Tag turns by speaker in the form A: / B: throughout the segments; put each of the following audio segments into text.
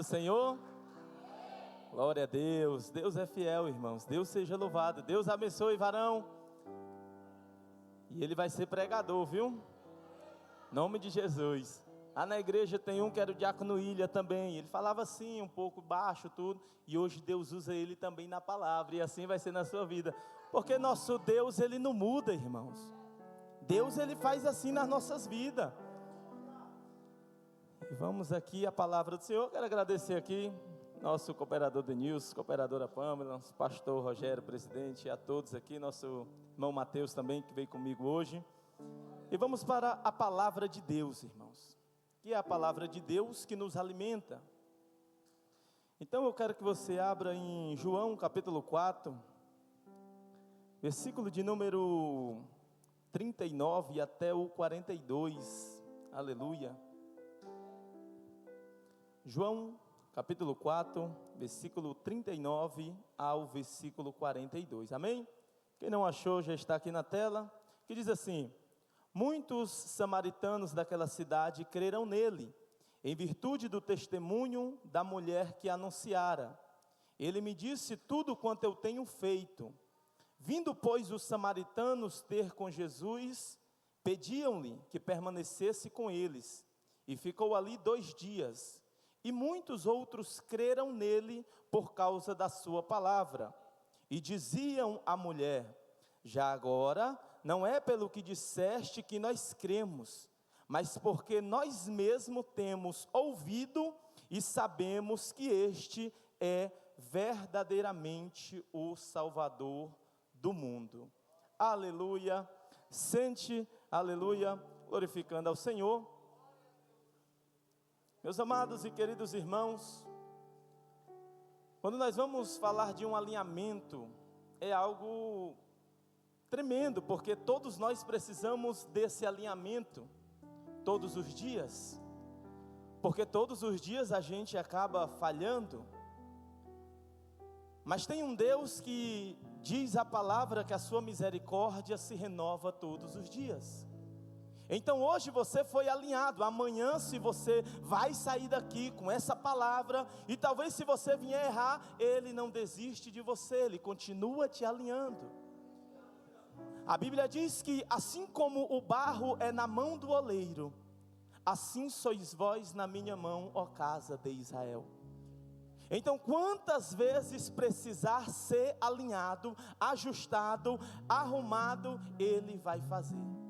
A: Senhor? Glória a Deus. Deus é fiel, irmãos. Deus seja louvado. Deus abençoe, varão. E ele vai ser pregador, viu? Em nome de Jesus. Lá na igreja tem um que era o diácono Ilha também. Ele falava assim, um pouco baixo, tudo. E hoje Deus usa ele também na palavra. E assim vai ser na sua vida. Porque nosso Deus, ele não muda, irmãos. Deus, ele faz assim nas nossas vidas. E vamos aqui a palavra do Senhor. Quero agradecer aqui nosso cooperador Denilson, cooperadora Pâmela, nosso pastor Rogério, presidente, e a todos aqui, nosso irmão Mateus também, que veio comigo hoje. E vamos para a palavra de Deus, irmãos, que é a palavra de Deus que nos alimenta. Então eu quero que você abra em João capítulo 4, versículo de número 39 até o 42, aleluia. João capítulo 4, versículo 39 ao versículo 42, amém? Quem não achou já está aqui na tela, que diz assim: muitos samaritanos daquela cidade creram nele, em virtude do testemunho da mulher que anunciara. Ele me disse tudo quanto eu tenho feito. Vindo, pois, os samaritanos ter com Jesus, pediam-lhe que permanecesse com eles, e ficou ali 2 dias. E muitos outros creram nele por causa da sua palavra. E diziam à mulher: já agora, não é pelo que disseste que nós cremos, mas porque nós mesmos temos ouvido e sabemos que este é verdadeiramente o Salvador do mundo. Aleluia. Sente, aleluia, glorificando ao Senhor. Meus amados e queridos irmãos, quando nós vamos falar de um alinhamento, é algo tremendo, porque todos nós precisamos desse alinhamento, todos os dias, porque todos os dias a gente acaba falhando, mas tem um Deus que diz a palavra que a sua misericórdia se renova todos os dias. Então hoje você foi alinhado, amanhã se você vai sair daqui com essa palavra, e talvez se você vier errar, Ele não desiste de você, Ele continua te alinhando. A Bíblia diz que assim como o barro é na mão do oleiro, assim sois vós na minha mão, ó casa de Israel. Então quantas vezes precisar ser alinhado, ajustado, arrumado, Ele vai fazer.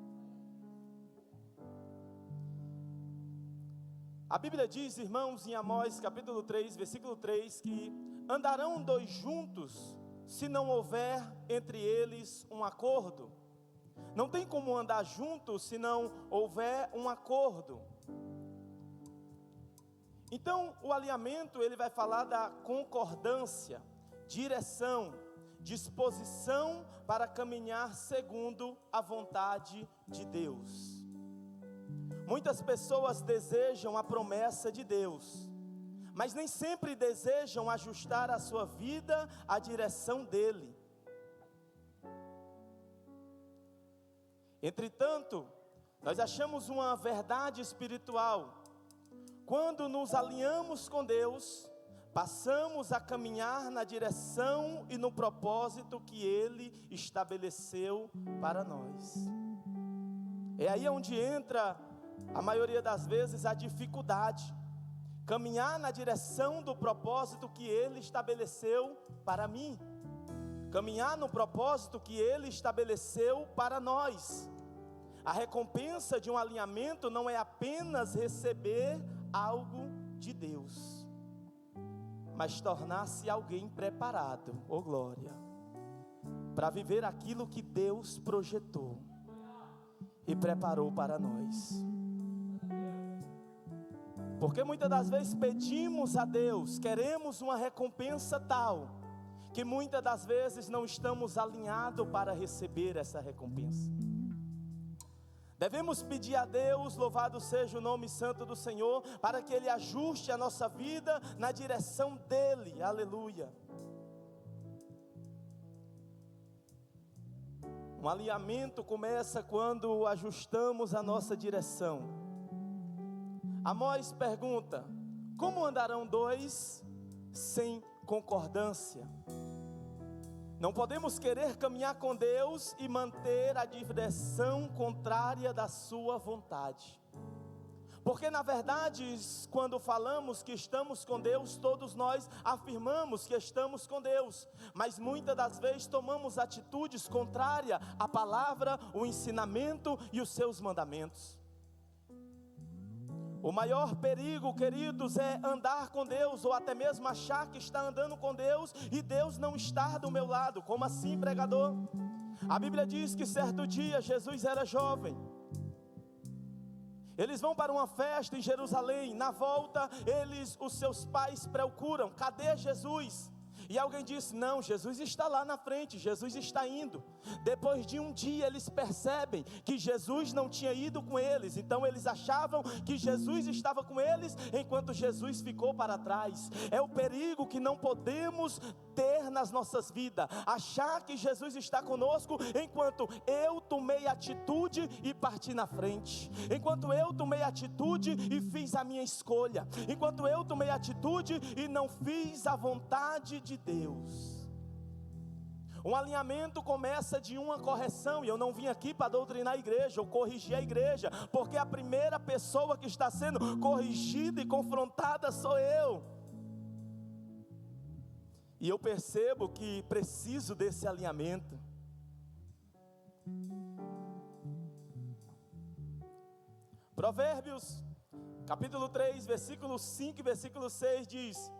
A: A Bíblia diz, irmãos, em Amós capítulo 3, versículo 3, que andarão 2 juntos, se não houver entre eles um acordo. Não tem como andar juntos se não houver um acordo. Então o alinhamento, ele vai falar da concordância, direção, disposição para caminhar segundo a vontade de Deus. Muitas pessoas desejam a promessa de Deus, mas nem sempre desejam ajustar a sua vida à direção dEle. Entretanto, nós achamos uma verdade espiritual: quando nos alinhamos com Deus, passamos a caminhar na direção e no propósito que Ele estabeleceu para nós. É aí onde entra, a maioria das vezes, a dificuldade. Caminhar na direção do propósito que Ele estabeleceu para mim. Caminhar no propósito que Ele estabeleceu para nós. A recompensa de um alinhamento não é apenas receber algo de Deus, mas tornar-se alguém preparado, oh glória, para viver aquilo que Deus projetou e preparou para nós. Porque muitas das vezes pedimos a Deus, queremos uma recompensa tal, que muitas das vezes não estamos alinhados para receber essa recompensa. Devemos pedir a Deus, louvado seja o nome santo do Senhor, para que Ele ajuste a nossa vida na direção dEle, aleluia. Um alinhamento começa quando ajustamos a nossa direção. Amós pergunta: Como andarão dois sem concordância? Não podemos querer caminhar com Deus e manter a direção contrária da sua vontade. Porque na verdade, quando falamos que estamos com Deus, todos nós afirmamos que estamos com Deus, mas muitas das vezes tomamos atitudes contrárias à palavra, o ensinamento e os seus mandamentos. O maior perigo, queridos, é andar com Deus, ou até mesmo achar que está andando com Deus e Deus não estar do meu lado. Como assim, pregador? A Bíblia diz que certo dia Jesus era jovem. Eles vão para uma festa em Jerusalém. Na volta, os seus pais procuram: cadê Jesus? E alguém disse: não, Jesus está lá na frente, Jesus está indo. Depois de um dia eles percebem que Jesus não tinha ido com eles. Então eles achavam que Jesus estava com eles, enquanto Jesus ficou para trás. É o perigo que não podemos ter nas nossas vidas, achar que Jesus está conosco, enquanto eu tomei atitude e parti na frente, enquanto eu tomei atitude e fiz a minha escolha, enquanto eu tomei atitude e não fiz a vontade de Deus. Um alinhamento começa de uma correção, e eu não vim aqui para doutrinar a igreja ou corrigir a igreja, porque a primeira pessoa que está sendo corrigida e confrontada sou eu. E eu percebo que preciso desse alinhamento. Provérbios, capítulo 3, versículo 5 e versículo 6 diz: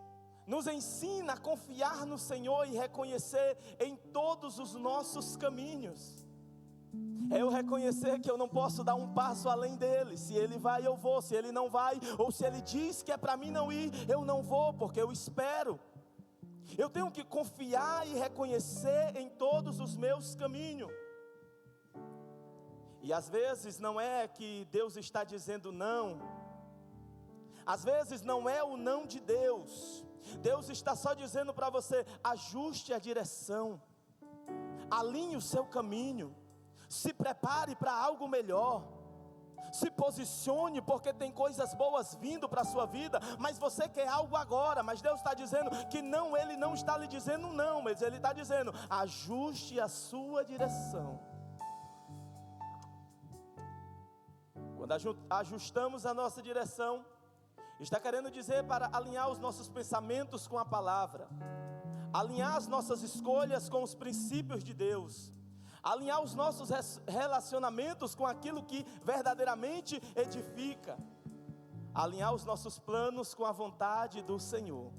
A: nos ensina a confiar no Senhor e reconhecer em todos os nossos caminhos. É eu reconhecer que eu não posso dar um passo além dele. Se ele vai, eu vou. Se ele não vai, ou se ele diz que é para mim não ir, eu não vou, porque eu espero. Eu tenho que confiar e reconhecer em todos os meus caminhos. E às vezes não é que Deus está dizendo não. Às vezes não é o não de Deus. Deus está só dizendo para você: ajuste a direção, alinhe o seu caminho, se prepare para algo melhor. Se posicione, porque tem coisas boas vindo para a sua vida, mas você quer algo agora. Mas Deus está dizendo que não, Ele não está lhe dizendo não, mas Ele está dizendo: ajuste a sua direção. Quando ajustamos a nossa direção, está querendo dizer para alinhar os nossos pensamentos com a palavra, alinhar as nossas escolhas com os princípios de Deus, alinhar os nossos relacionamentos com aquilo que verdadeiramente edifica, alinhar os nossos planos com a vontade do Senhor.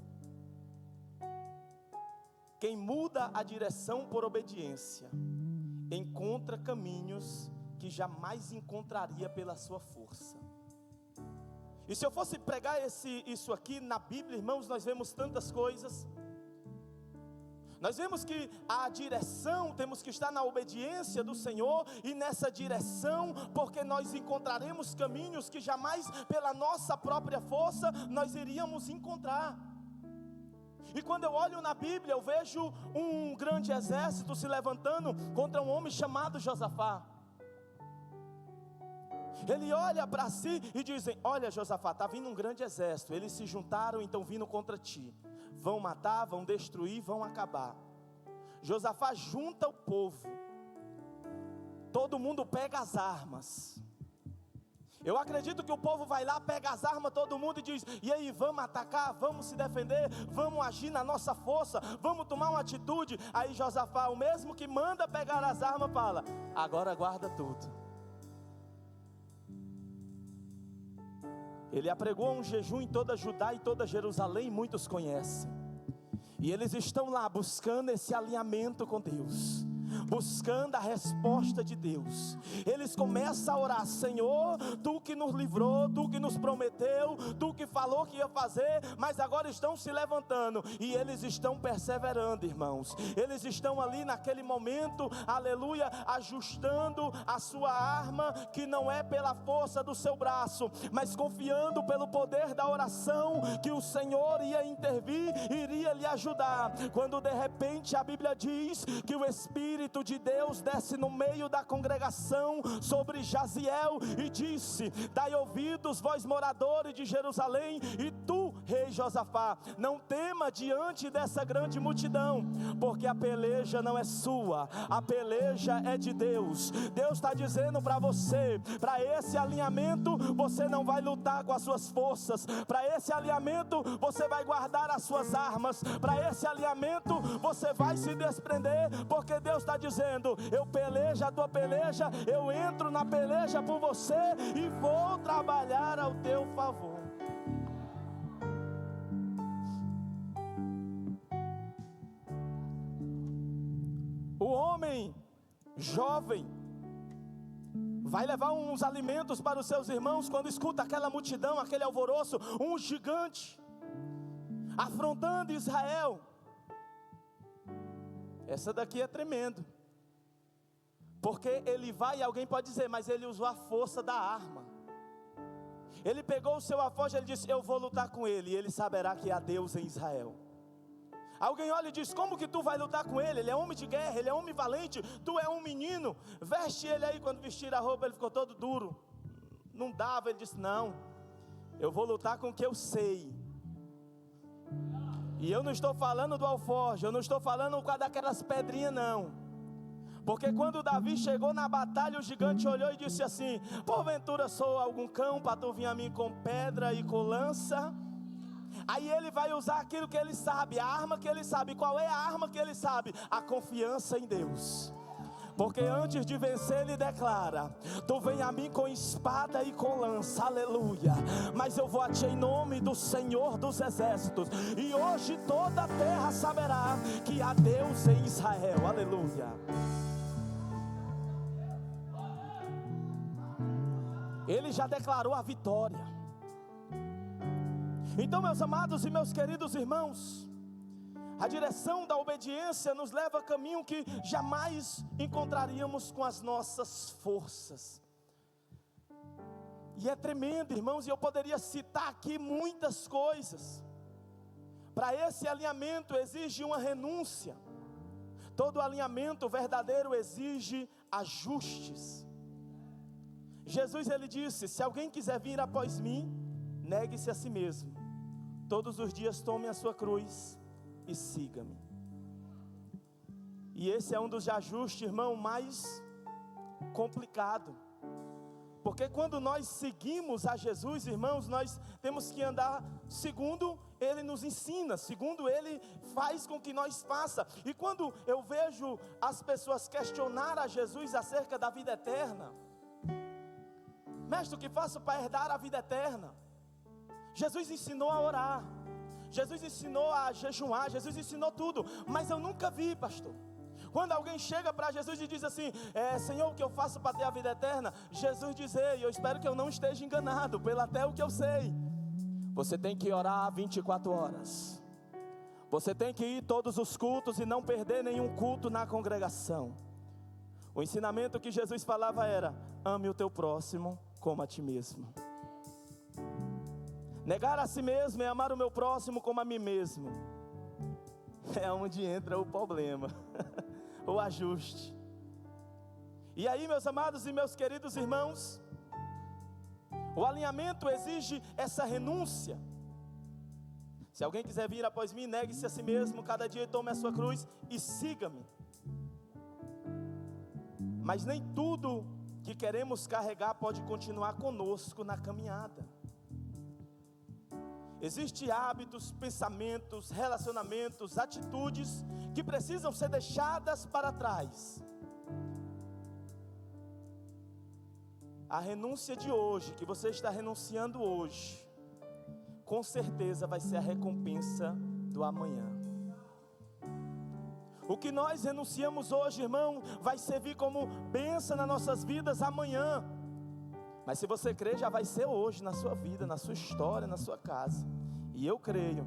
A: Quem muda a direção por obediência, encontra caminhos que jamais encontraria pela sua força. E se eu fosse pregar isso aqui na Bíblia, irmãos, nós vemos tantas coisas. Nós vemos que a direção, temos que estar na obediência do Senhor, e nessa direção, porque nós encontraremos caminhos que jamais pela nossa própria força nós iríamos encontrar. E quando eu olho na Bíblia, eu vejo um grande exército se levantando contra um homem chamado Josafá. Ele olha para si e dizem: olha, Josafá, está vindo um grande exército, eles se juntaram, então vindo contra ti, vão matar, vão destruir, vão acabar. Josafá junta o povo, todo mundo pega as armas. Eu acredito que o povo vai lá, pega as armas, todo mundo, e diz: e aí, vamos atacar, vamos se defender, vamos agir na nossa força, vamos tomar uma atitude. Aí Josafá, o mesmo que manda pegar as armas, fala: agora guarda tudo. Ele apregou um jejum em toda Judá e toda Jerusalém, muitos conhecem. E eles estão lá buscando esse alinhamento com Deus, buscando a resposta de Deus. Eles começam a orar: Senhor, Tu que nos livrou, Tu que nos prometeu, Tu que falou que ia fazer, mas agora estão se levantando, e eles estão perseverando, irmãos. Eles estão ali naquele momento, aleluia, ajustando a sua arma, que não é pela força do seu braço, mas confiando pelo poder da oração, que o Senhor ia intervir, iria lhe ajudar. Quando de repente a Bíblia diz que o Espírito de Deus desce no meio da congregação sobre Jaziel e disse: dai ouvidos, vós moradores de Jerusalém, e tu rei Josafá: não tema diante dessa grande multidão, porque a peleja não é sua, a peleja é de Deus. Deus está dizendo para você, para esse alinhamento, você não vai lutar com as suas forças, para esse alinhamento, você vai guardar as suas armas, para esse alinhamento, você vai se desprender, porque Deus está dizendo: eu pelejo a tua peleja, eu entro na peleja por você e vou trabalhar ao teu favor. O homem jovem vai levar uns alimentos para os seus irmãos, quando escuta aquela multidão, aquele alvoroço, um gigante afrontando Israel. Essa daqui é tremendo, porque ele vai, e alguém pode dizer: mas ele usou a força da arma. Ele pegou o seu alforje, ele disse: eu vou lutar com ele, e ele saberá que há Deus em Israel. Alguém olha e diz: como que tu vai lutar com ele? Ele é homem de guerra, ele é homem valente, tu é um menino, veste ele aí. Quando vestir a roupa ele ficou todo duro, não dava. Ele disse: não, eu vou lutar com o que eu sei. E eu não estou falando do alforje, eu não estou falando daquelas pedrinhas não, porque quando Davi chegou na batalha, o gigante olhou e disse assim: porventura sou algum cão para tu vir a mim com pedra e com lança? Aí ele vai usar aquilo que ele sabe, a arma que ele sabe. Qual é a arma que ele sabe? A confiança em Deus. Porque antes de vencer ele declara: tu vem a mim com espada e com lança, aleluia, mas eu vou a ti em nome do Senhor dos exércitos. E hoje toda a terra saberá que há Deus em Israel, aleluia. Ele já declarou a vitória. Então, meus amados e meus queridos irmãos, a direção da obediência nos leva a caminho que jamais encontraríamos com as nossas forças. E é tremendo, irmãos, e eu poderia citar aqui muitas coisas. Para esse alinhamento exige uma renúncia. Todo alinhamento verdadeiro exige ajustes. Jesus, ele disse: se alguém quiser vir após mim, negue-se a si mesmo, todos os dias tome a sua cruz e siga-me. E esse é um dos ajustes, irmão, mais complicado, porque quando nós seguimos a Jesus, irmãos, nós temos que andar segundo Ele nos ensina, segundo Ele faz com que nós faça. E quando eu vejo as pessoas questionar a Jesus acerca da vida eterna: mestre, o que faço para herdar a vida eterna? Jesus ensinou a orar, Jesus ensinou a jejuar, Jesus ensinou tudo, mas eu nunca vi, pastor, quando alguém chega para Jesus e diz assim: Senhor, o que eu faço para ter a vida eterna? Jesus diz: ei, eu espero que eu não esteja enganado, pelo até o que eu sei, você tem que orar 24 horas, você tem que ir todos os cultos e não perder nenhum culto na congregação. O ensinamento que Jesus falava era: ame o teu próximo como a ti mesmo. Negar a si mesmo é amar o meu próximo como a mim mesmo. É onde entra o problema, o ajuste. E aí, meus amados e meus queridos irmãos, o alinhamento exige essa renúncia. Se alguém quiser vir após mim, negue-se a si mesmo, cada dia tome a sua cruz e siga-me. Mas nem tudo que queremos carregar pode continuar conosco na caminhada. Existem hábitos, pensamentos, relacionamentos, atitudes que precisam ser deixadas para trás. A renúncia de hoje, que você está renunciando hoje, com certeza vai ser a recompensa do amanhã. O que nós renunciamos hoje, irmão, vai servir como bênção nas nossas vidas amanhã. Mas se você crer, já vai ser hoje na sua vida, na sua história, na sua casa. E eu creio.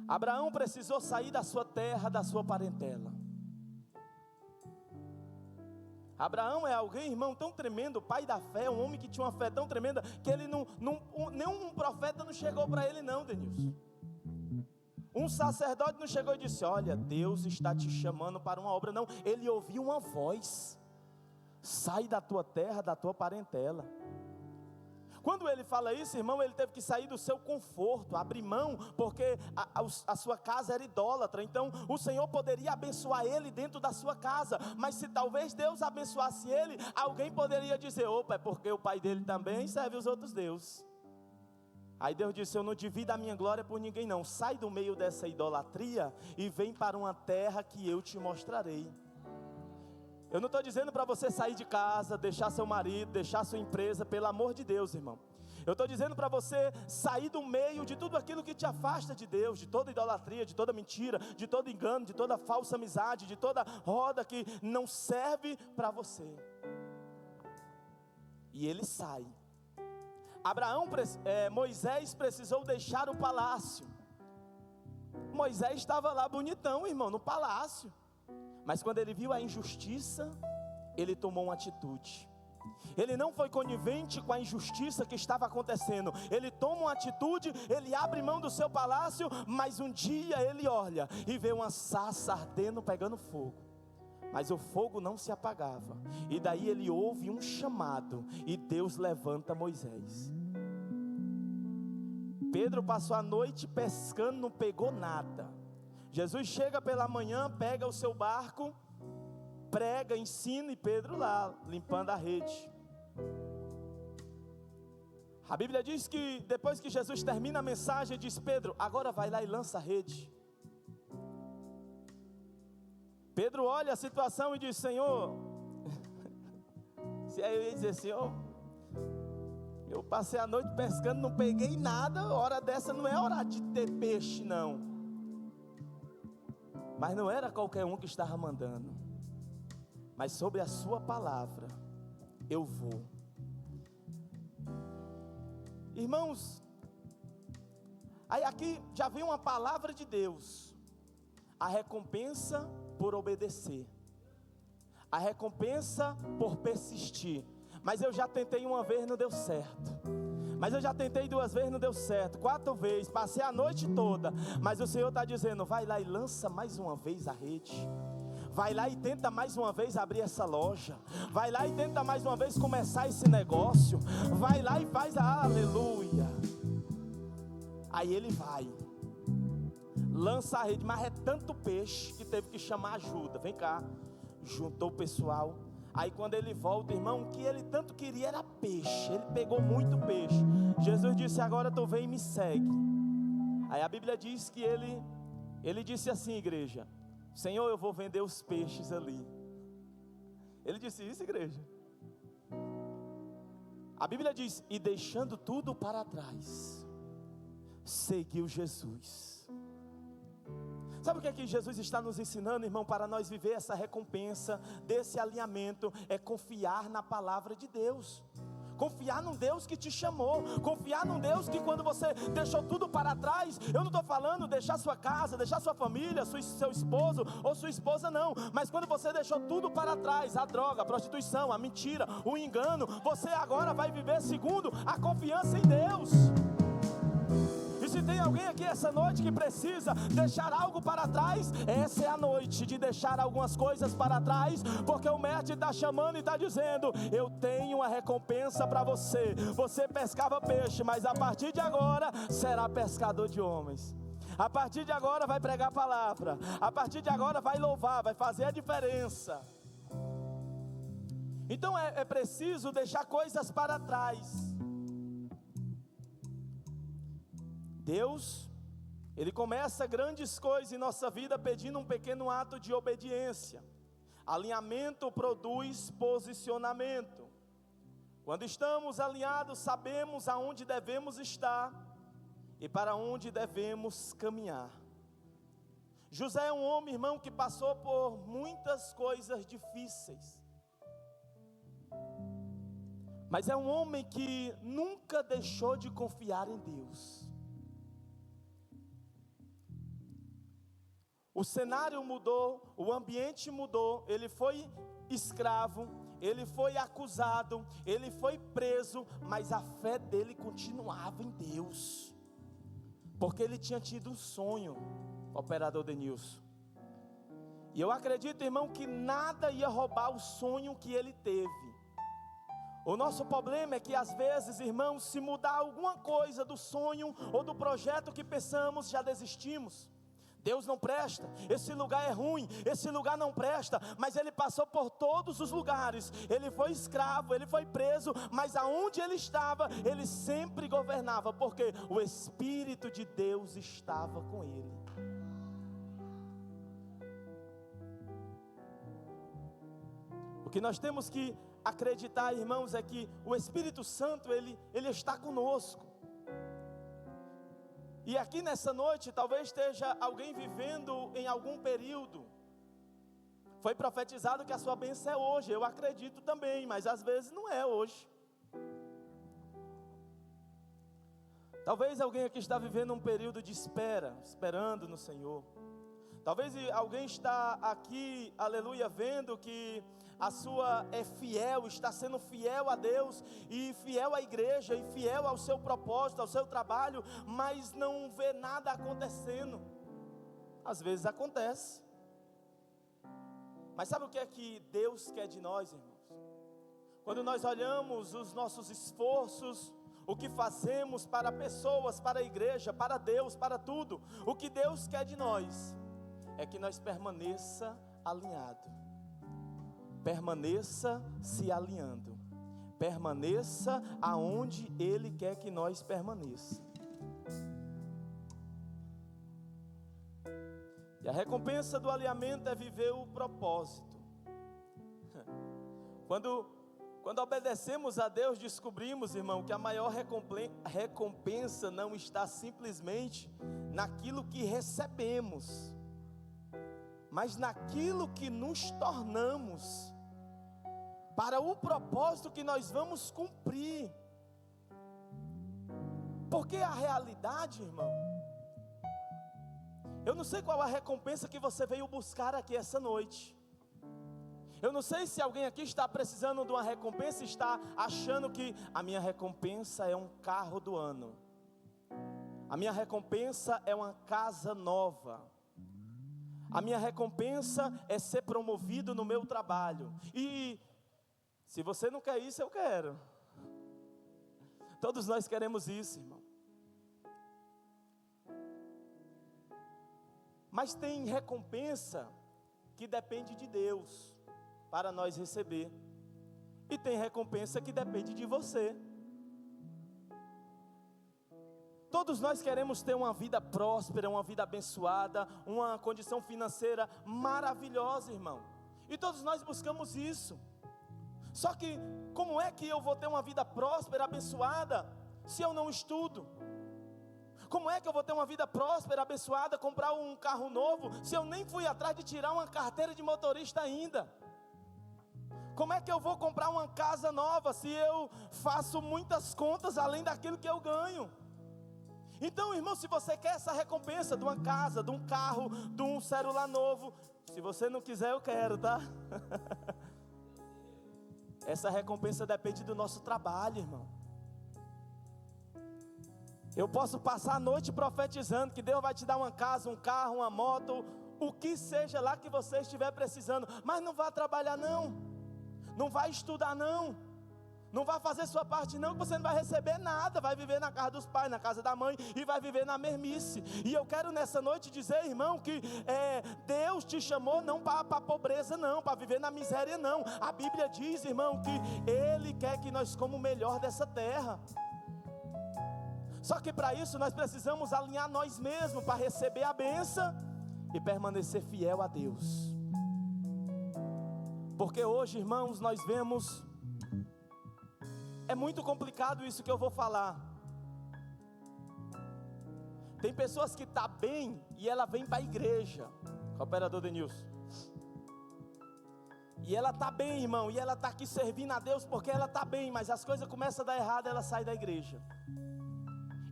A: Abraão precisou sair da sua terra, da sua parentela. Abraão é alguém, irmão, tão tremendo, pai da fé, um homem que tinha uma fé tão tremenda, que ele nenhum profeta não chegou para ele não, Denilson. Um sacerdote não chegou e disse: olha, Deus está te chamando para uma obra. Não, ele ouviu uma voz: sai da tua terra, da tua parentela. Quando ele fala isso, irmão, ele teve que sair do seu conforto, abrir mão, porque a sua casa era idólatra. Então o Senhor poderia abençoar ele dentro da sua casa, mas se talvez Deus abençoasse ele, alguém poderia dizer: opa, é porque o pai dele também serve os outros deuses. Aí Deus disse: eu não divido a minha glória por ninguém não, sai do meio dessa idolatria e vem para uma terra que eu te mostrarei. Eu não estou dizendo para você sair de casa, deixar seu marido, deixar sua empresa, pelo amor de Deus, irmão. Eu estou dizendo para você sair do meio de tudo aquilo que te afasta de Deus, de toda idolatria, de toda mentira, de todo engano, de toda falsa amizade, de toda roda que não serve para você. E ele sai. Moisés precisou deixar o palácio. Moisés estava lá bonitão, irmão, no palácio. Mas quando ele viu a injustiça, ele tomou uma atitude. Ele não foi conivente com a injustiça que estava acontecendo. Ele toma uma atitude, ele abre mão do seu palácio, mas um dia ele olha e vê uma sarça ardendo, pegando fogo. Mas o fogo não se apagava. E daí ele ouve um chamado e Deus levanta Moisés. Pedro passou a noite pescando, não pegou nada. Jesus chega pela manhã, pega o seu barco, prega, ensina, e Pedro lá, limpando a rede. A Bíblia diz que depois que Jesus termina a mensagem, diz: Pedro, agora vai lá e lança a rede. Pedro olha a situação e diz: Senhor, se aí eu ia dizer: Senhor, eu passei a noite pescando, não peguei nada, hora dessa não é hora de ter peixe não. Mas não era qualquer um que estava mandando, mas sobre a sua palavra eu vou. Irmãos, aí aqui já vem uma palavra de Deus: a recompensa por obedecer, a recompensa por persistir. Mas eu já tentei uma vez, não deu certo. Mas eu já tentei 2 vezes, não deu certo. 4 vezes, passei a noite toda. Mas o Senhor está dizendo: vai lá e lança mais uma vez a rede. Vai lá e tenta mais uma vez abrir essa loja. Vai lá e tenta mais uma vez começar esse negócio. Vai lá e faz a aleluia. Aí ele vai, lança a rede, mas é tanto peixe que teve que chamar ajuda. Vem cá, juntou o pessoal. Aí quando ele volta, irmão, o que ele tanto queria era peixe. Ele pegou muito peixe. Jesus disse: agora tu vem e me segue. Aí a Bíblia diz que ele disse assim, igreja: Senhor, eu vou vender os peixes ali. Ele disse isso, igreja. A Bíblia diz: e deixando tudo para trás, seguiu Jesus. Sabe o que é que Jesus está nos ensinando, irmão, para nós viver essa recompensa, desse alinhamento? É confiar na palavra de Deus. Confiar num Deus que te chamou. Confiar num Deus que quando você deixou tudo para trás, eu não estou falando deixar sua casa, deixar sua família, seu esposo ou sua esposa, não. Mas quando você deixou tudo para trás, a droga, a prostituição, a mentira, o engano, você agora vai viver segundo a confiança em Deus. E se tem alguém aqui essa noite que precisa deixar algo para trás, essa é a noite de deixar algumas coisas para trás, porque o mestre está chamando e está dizendo: eu tenho uma recompensa para você. Você pescava peixe, mas a partir de agora será pescador de homens. A partir de agora vai pregar a palavra. A partir de agora vai louvar, vai fazer a diferença. Então é preciso deixar coisas para trás. Deus, Ele começa grandes coisas em nossa vida pedindo um pequeno ato de obediência. Alinhamento produz posicionamento. Quando estamos alinhados, sabemos aonde devemos estar e para onde devemos caminhar. José é um homem, irmão, que passou por muitas coisas difíceis. Mas é um homem que nunca deixou de confiar em Deus. O cenário mudou, o ambiente mudou, ele foi escravo, ele foi acusado, ele foi preso, mas a fé dele continuava em Deus, porque ele tinha tido um sonho, operador Denilson. E eu acredito, irmão, que nada ia roubar o sonho que ele teve. O nosso problema é que às vezes, irmãos, se mudar alguma coisa do sonho ou do projeto que pensamos, já desistimos. Deus não presta, esse lugar é ruim, esse lugar não presta. Mas ele passou por todos os lugares, ele foi escravo, ele foi preso, mas aonde ele estava, ele sempre governava, porque o Espírito de Deus estava com ele. O que nós temos que acreditar, irmãos, é que o Espírito Santo, ele está conosco. E aqui nessa noite, talvez esteja alguém vivendo em algum período. Foi profetizado que a sua bênção é hoje, eu acredito também, mas às vezes não é hoje. Talvez alguém aqui está vivendo um período de espera, esperando no Senhor. Talvez alguém está aqui, aleluia, vendo que a sua é fiel, está sendo fiel a Deus, e fiel à igreja, e fiel ao seu propósito, ao seu trabalho, mas não vê nada acontecendo. Às vezes acontece. Mas sabe o que é que Deus quer de nós, irmãos? Quando nós olhamos os nossos esforços, o que fazemos para pessoas, para a igreja, para Deus, para tudo, o que Deus quer de nós é que nós permaneça alinhado. Permaneça se alinhando. Permaneça aonde Ele quer que nós permaneça. E a recompensa do alinhamento é viver o propósito. Quando obedecemos a Deus, descobrimos, irmão, que a maior recompensa não está simplesmente naquilo que recebemos, mas naquilo que nos tornamos, para o propósito que nós vamos cumprir. Porque a realidade, irmão, eu não sei qual a recompensa que você veio buscar aqui essa noite. Eu não sei se alguém aqui está precisando de uma recompensa, está achando que a minha recompensa é um carro do ano, a minha recompensa é uma casa nova, a minha recompensa é ser promovido no meu trabalho. E se você não quer isso, eu quero. Todos nós queremos isso, irmão. Mas tem recompensa que depende de Deus para nós receber, e tem recompensa que depende de você. Todos nós queremos ter uma vida próspera, uma vida abençoada, uma condição financeira maravilhosa, irmão. E todos nós buscamos isso. Só que como é que eu vou ter uma vida próspera, abençoada, se eu não estudo? Como é que eu vou ter uma vida próspera, abençoada, comprar um carro novo, se eu nem fui atrás de tirar uma carteira de motorista ainda? Como é que eu vou comprar uma casa nova, se eu faço muitas contas além daquilo que eu ganho? Então, irmão, se você quer essa recompensa de uma casa, de um carro, de um celular novo, se você não quiser, eu quero, tá? Essa recompensa depende do nosso trabalho, irmão. Eu posso passar a noite profetizando que Deus vai te dar uma casa, um carro, uma moto, o que seja lá que você estiver precisando, mas não vá trabalhar não, não vai estudar não, não vai fazer sua parte não, que você não vai receber nada, vai viver na casa dos pais, na casa da mãe, e vai viver na mermice. E eu quero nessa noite dizer, irmão, que Deus te chamou não para a pobreza não, para viver na miséria não. A Bíblia diz, irmão, que Ele quer que nós comamos o melhor dessa terra. Só que para isso nós precisamos alinhar nós mesmos para receber a bênção e permanecer fiel a Deus. Porque hoje, irmãos, nós vemos, é muito complicado isso que eu vou falar. Tem pessoas que estão bem e ela vem para a igreja, cooperador Denilson. E ela está bem, irmão, e ela está aqui servindo a Deus porque ela está bem, mas as coisas começam a dar errado, ela sai da igreja.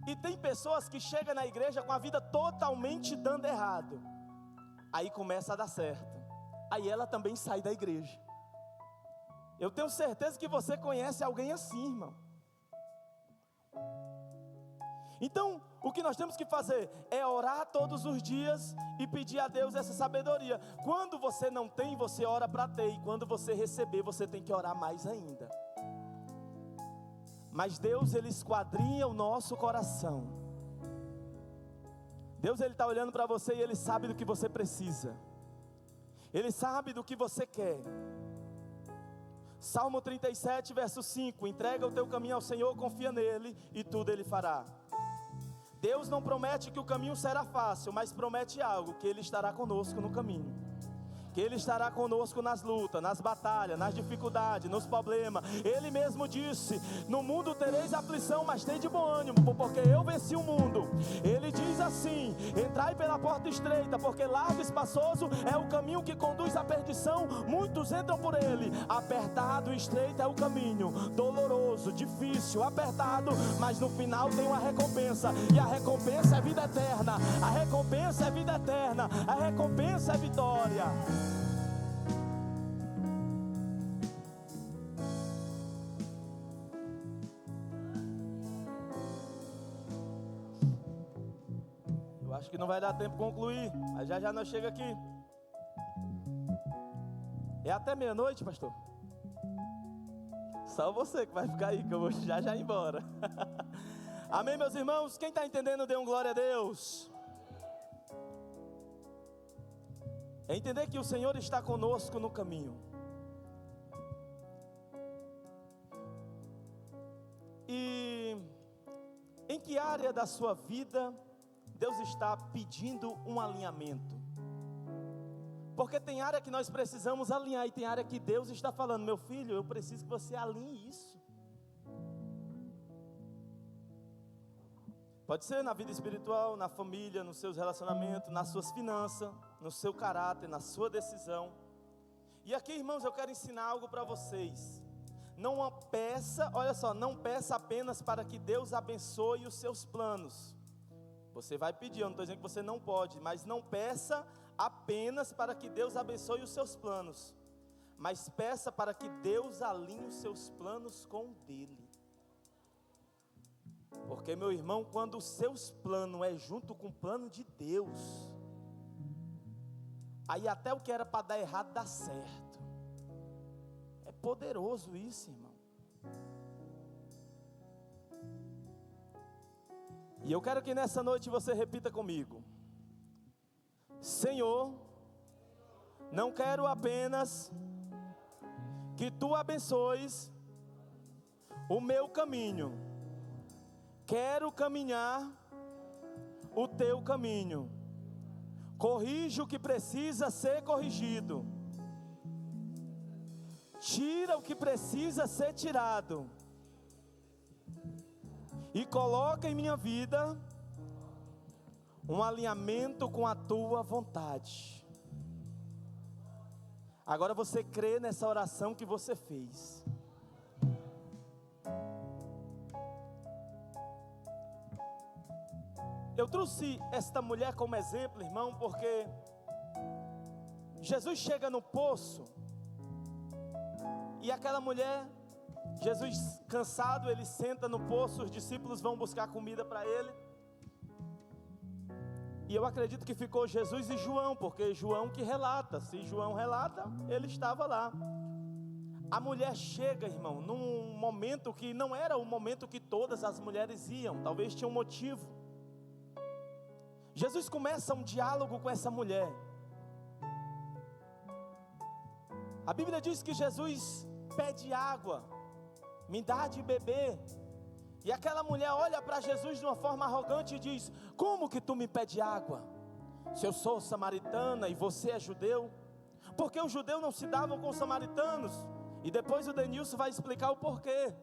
A: E tem pessoas que chegam na igreja com a vida totalmente dando errado, aí começa a dar certo, aí ela também sai da igreja. Eu tenho certeza que você conhece alguém assim, irmão. Então, o que nós temos que fazer é orar todos os dias e pedir a Deus essa sabedoria. Quando você não tem, você ora para ter, e quando você receber, você tem que orar mais ainda. Mas Deus, Ele esquadrinha o nosso coração. Deus, Ele está olhando para você e Ele sabe do que você precisa. Ele sabe do que você quer. Salmo 37, verso 5: entrega o teu caminho ao Senhor, confia nele e tudo Ele fará. Deus não promete que o caminho será fácil, mas promete algo, que Ele estará conosco no caminho. Que Ele estará conosco nas lutas, nas batalhas, nas dificuldades, nos problemas. Ele mesmo disse: no mundo tereis aflição, mas tem de bom ânimo, porque eu venci o mundo. Ele diz assim: entrai pela porta estreita, porque largo e espaçoso é o caminho que conduz à perdição, muitos entram por ele. Apertado e estreito é o caminho, doloroso, difícil, apertado, mas no final tem uma recompensa, e a recompensa é vida eterna. A recompensa é vida eterna, a recompensa é vitória. Eu acho que não vai dar tempo de concluir, mas já nós chega aqui. É até meia-noite, pastor? Só você que vai ficar aí, que eu vou já ir embora. Amém, meus irmãos? Quem está entendendo, dê um glória a Deus. É entender que o Senhor está conosco no caminho. E em que área da sua vida Deus está pedindo um alinhamento? Porque tem área que nós precisamos alinhar, e tem área que Deus está falando: meu filho, eu preciso que você alinhe isso. Pode ser na vida espiritual, na família, nos seus relacionamentos, nas suas finanças, no seu caráter, na sua decisão. E aqui, irmãos, eu quero ensinar algo para vocês. Não peça, olha só, não peça apenas para que Deus abençoe os seus planos. Você vai pedir, eu não estou dizendo que você não pode, mas não peça apenas para que Deus abençoe os seus planos, mas peça para que Deus alinhe os seus planos com o dele. Porque, meu irmão, quando os seus planos é junto com o plano de Deus, aí até o que era para dar errado dá certo. É poderoso isso, irmão. E eu quero que nessa noite você repita comigo: Senhor, não quero apenas que Tu abençoes o meu caminho, quero caminhar o Teu caminho. Corrija o que precisa ser corrigido, tira o que precisa ser tirado, e coloca em minha vida um alinhamento com a Tua vontade. Agora você crê nessa oração que você fez. Eu trouxe esta mulher como exemplo, irmão, porque Jesus chega no poço, e aquela mulher, Jesus cansado, ele senta no poço, os discípulos vão buscar comida para ele. E eu acredito que ficou Jesus e João, porque João que relata, se João relata, ele estava lá. A mulher chega, irmão, num momento que não era o momento que todas as mulheres iam, talvez tinha um motivo. Jesus começa um diálogo com essa mulher. A Bíblia diz que Jesus pede água, me dá de beber. E aquela mulher olha para Jesus de uma forma arrogante e diz: como que tu me pede água? Se eu sou samaritana e você é judeu? Porque os judeus não se davam com os samaritanos. E depois o Denilson vai explicar o porquê.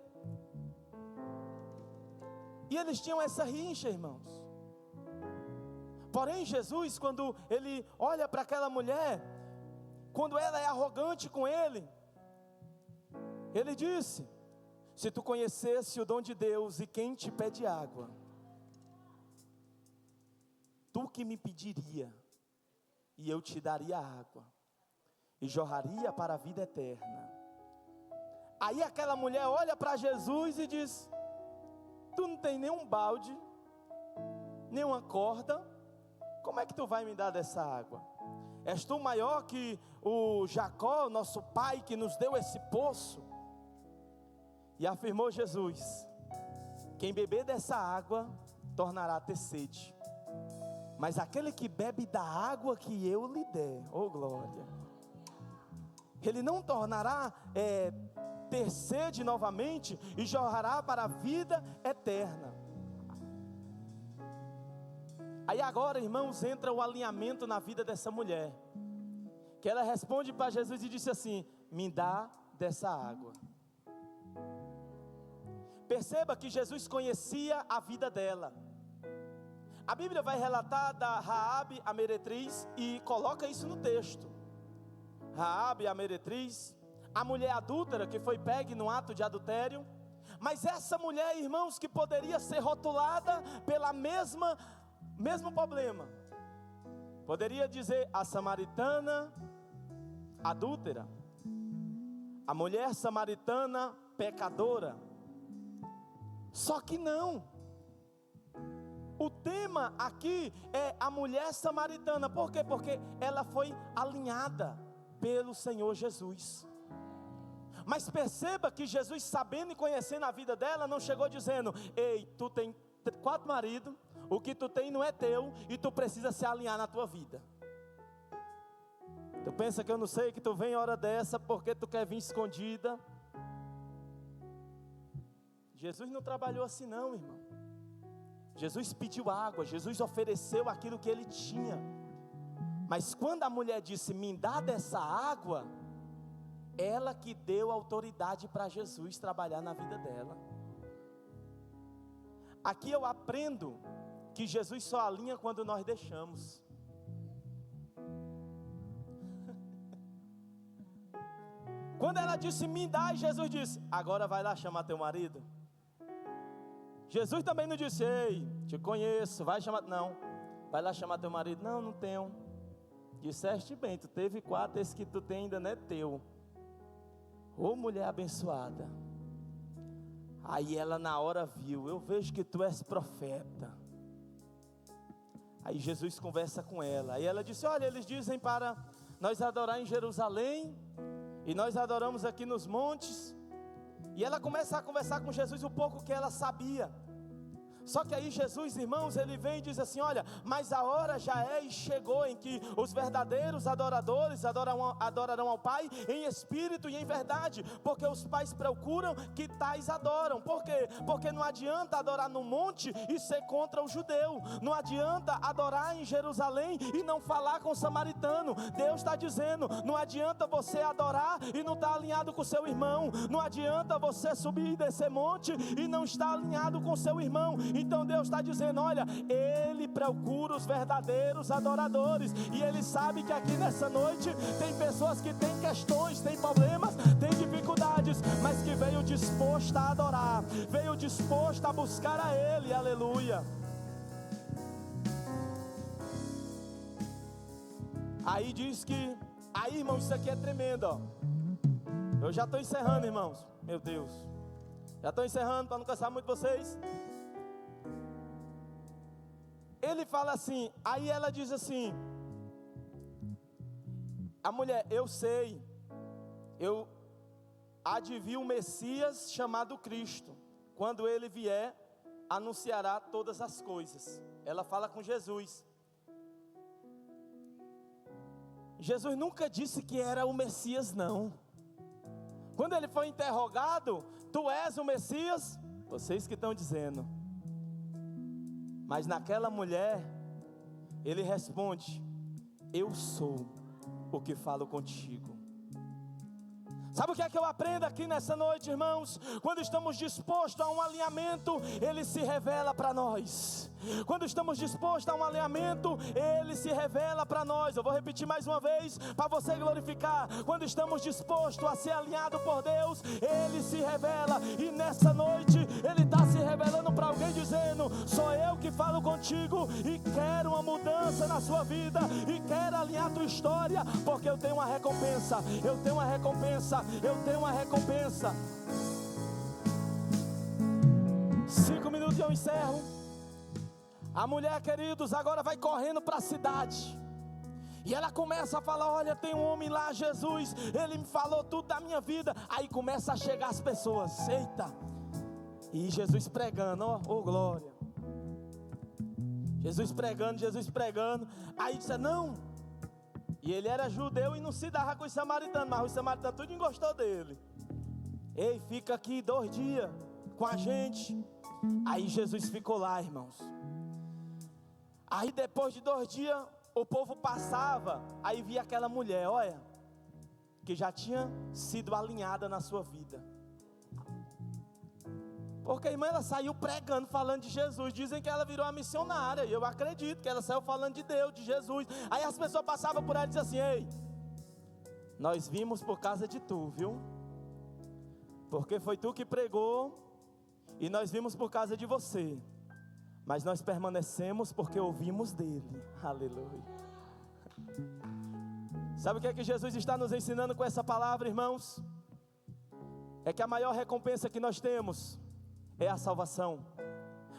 A: E eles tinham essa rincha, irmãos. Porém Jesus, quando ele olha para aquela mulher, quando ela é arrogante com ele, ele disse: se tu conhecesse o dom de Deus e quem te pede água, tu que me pediria, e eu te daria água, e jorraria para a vida eterna. Aí aquela mulher olha para Jesus e diz: tu não tem nenhum balde, nenhuma corda, como é que tu vai me dar dessa água? És tu maior que o Jacó, nosso pai, que nos deu esse poço? E afirmou Jesus: Quem beber dessa água tornará a ter sede, mas aquele que bebe da água que eu lhe der, oh glória, ele não tornará ter sede novamente, e jorrará para a vida eterna. Aí agora, irmãos, entra o alinhamento na vida dessa mulher, que ela responde para Jesus e disse assim: me dá dessa água. Perceba que Jesus conhecia a vida dela. A Bíblia vai relatar da Raabe, a meretriz, e coloca isso no texto. Raabe, a meretriz, a mulher adúltera que foi pega no ato de adultério. Mas essa mulher, irmãos, que poderia ser rotulada pela mesmo problema, poderia dizer a samaritana adúltera, a mulher samaritana pecadora. Só que não. O tema aqui é a mulher samaritana. Por quê? Porque ela foi alinhada pelo Senhor Jesus. Mas perceba que Jesus, sabendo e conhecendo a vida dela, não chegou dizendo: ei, tu tem 4 maridos, o que tu tem não é teu, e tu precisa se alinhar na tua vida. Tu pensa que eu não sei que tu vem hora dessa porque tu quer vir escondida? Jesus não trabalhou assim não, irmão. Jesus pediu água, Jesus ofereceu aquilo que ele tinha. Mas quando a mulher disse: me dá dessa água, ela que deu autoridade para Jesus trabalhar na vida dela. Aqui eu aprendo que Jesus só alinha quando nós deixamos. Quando ela disse: me dá, e Jesus disse: agora vai lá chamar teu marido. Jesus também não disse: ei, te conheço, vai chamar, não, vai lá chamar teu marido. Não, não tenho. Disseste bem, tu teve 4, esse que tu tem ainda não é teu. Ô mulher abençoada. Aí ela na hora viu: eu vejo que tu és profeta. Aí Jesus conversa com ela. Aí ela disse: olha, eles dizem para nós adorar em Jerusalém, e nós adoramos aqui nos montes. E ela começa a conversar com Jesus um pouco que ela sabia. Só que aí Jesus, irmãos, ele vem e diz assim: olha, mas a hora já é e chegou em que os verdadeiros adoradores adorarão ao Pai em espírito e em verdade, porque os pais procuram que tais adoram. Por quê? Porque não adianta adorar no monte e ser contra o judeu, não adianta adorar em Jerusalém e não falar com o samaritano. Deus está dizendo: não adianta você adorar e não estar alinhado com o seu irmão, não adianta você subir e descer monte e não estar alinhado com o seu irmão. Então Deus está dizendo: olha, Ele procura os verdadeiros adoradores. E Ele sabe que aqui nessa noite tem pessoas que têm questões, têm problemas, têm dificuldades, mas que veio disposta a adorar, veio disposta a buscar a Ele, aleluia. Aí diz que, aí irmãos, isso aqui é tremendo, ó. Eu já estou encerrando, irmãos, meu Deus, já estou encerrando para não cansar muito vocês. Ele fala assim, aí ela diz assim, a mulher: eu sei, eu há de vir um Messias chamado Cristo, quando ele vier, anunciará todas as coisas. Ela fala com Jesus. Jesus nunca disse que era o Messias, não. Quando ele foi interrogado: tu és o Messias? Vocês que estão dizendo. Mas naquela mulher, ele responde: eu sou o que falo contigo. Sabe o que é que eu aprendo aqui nessa noite, irmãos? Quando estamos dispostos a um alinhamento, Ele se revela para nós. Quando estamos dispostos a um alinhamento, Ele se revela para nós. Eu vou repetir mais uma vez, para você glorificar. Quando estamos dispostos a ser alinhados por Deus, Ele se revela. E nessa noite, Ele está se revelando para alguém dizendo: sou eu que falo contigo e quero uma mudança na sua vida, e quero alinhar a tua história, porque eu tenho uma recompensa, eu tenho uma recompensa, eu tenho uma recompensa. 5 minutos e eu encerro. A mulher, queridos, agora vai correndo para a cidade. E ela começa a falar: olha, tem um homem lá, Jesus, ele me falou tudo da minha vida. Aí começa a chegar as pessoas. Eita, E Jesus pregando, ó glória. Jesus pregando. Aí disse, não. E ele era judeu e não se dava com os samaritanos, mas os samaritanos tudo gostou dele. Ei, fica aqui 2 dias com a gente. Aí Jesus ficou lá, irmãos. Aí depois de 2 dias, o povo passava, aí via aquela mulher, olha, que já tinha sido alinhada na sua vida. Porque a irmã, ela saiu pregando, falando de Jesus. Dizem que ela virou uma missionária. E eu acredito que ela saiu falando de Deus, de Jesus. Aí as pessoas passavam por ela e diziam assim, ei, nós vimos por causa de tu, viu? Porque foi tu que pregou. E nós vimos por causa de você. Mas nós permanecemos porque ouvimos dele. Aleluia. Sabe o que é que Jesus está nos ensinando com essa palavra, irmãos? É que a maior recompensa que nós temos é a salvação.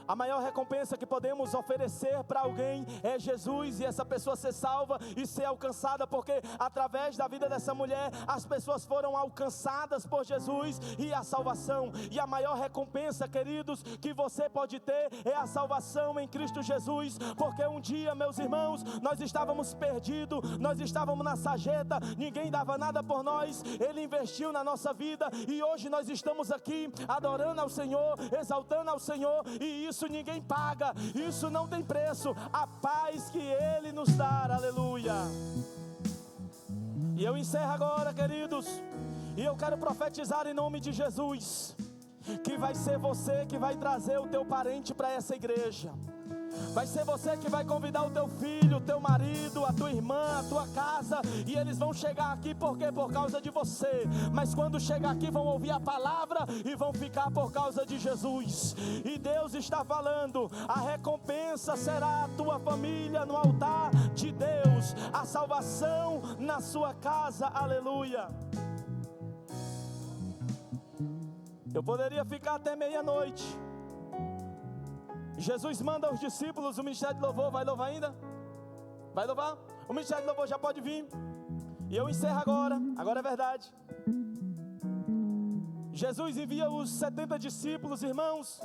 A: A maior recompensa que podemos oferecer para alguém é Jesus, e essa pessoa ser salva e ser alcançada, porque através da vida dessa mulher, as pessoas foram alcançadas por Jesus e a salvação. E a maior recompensa, queridos, que você pode ter é a salvação em Cristo Jesus, porque um dia, meus irmãos, nós estávamos perdidos, nós estávamos na sarjeta, ninguém dava nada por nós, Ele investiu na nossa vida, e hoje nós estamos aqui adorando ao Senhor, exaltando ao Senhor, e isso ninguém paga, isso não tem preço, a paz que Ele nos dá, aleluia. E eu encerro agora, queridos, e eu quero profetizar em nome de Jesus, que vai ser você que vai trazer o teu parente para essa igreja. Vai ser você que vai convidar o teu filho, o teu marido, a tua irmã, a tua casa, e eles vão chegar aqui porque por causa de você, mas quando chegar aqui vão ouvir a palavra e vão ficar por causa de Jesus. E Deus está falando, a recompensa será a tua família no altar de Deus, a salvação na sua casa, aleluia. Eu poderia ficar até meia-noite. Jesus manda os discípulos, o ministério de louvor, vai louvar ainda? Vai louvar? O ministério de louvor já pode vir. E eu encerro agora é verdade. Jesus envia os 70 discípulos, irmãos,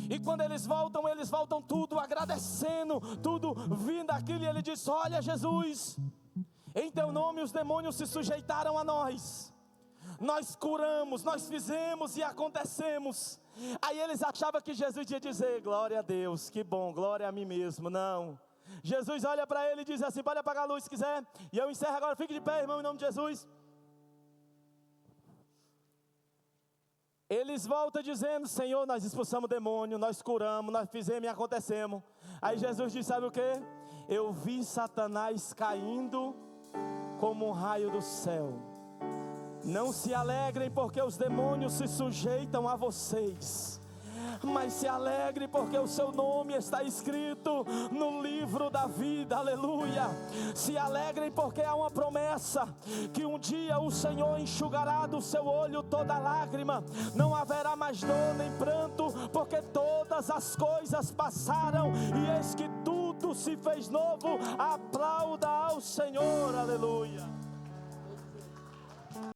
A: e quando eles voltam tudo agradecendo, tudo vindo aquilo, e ele diz, olha Jesus, em teu nome os demônios se sujeitaram a nós curamos, nós fizemos e acontecemos. Aí eles achavam que Jesus ia dizer, glória a Deus, que bom, glória a mim mesmo. Não, Jesus olha para ele e diz assim, pode apagar a luz se quiser. E eu encerro agora, fique de pé, irmão, em nome de Jesus. Eles voltam dizendo, Senhor, nós expulsamos o demônio, nós curamos, nós fizemos e acontecemos. Aí Jesus diz, sabe o que? Eu vi Satanás caindo como um raio do céu. Não se alegrem porque os demônios se sujeitam a vocês, mas se alegrem porque o seu nome está escrito no livro da vida, aleluia. Se alegrem porque há uma promessa, que um dia o Senhor enxugará do seu olho toda lágrima, não haverá mais dor nem pranto, porque todas as coisas passaram, e eis que tudo se fez novo. Aplauda ao Senhor, aleluia.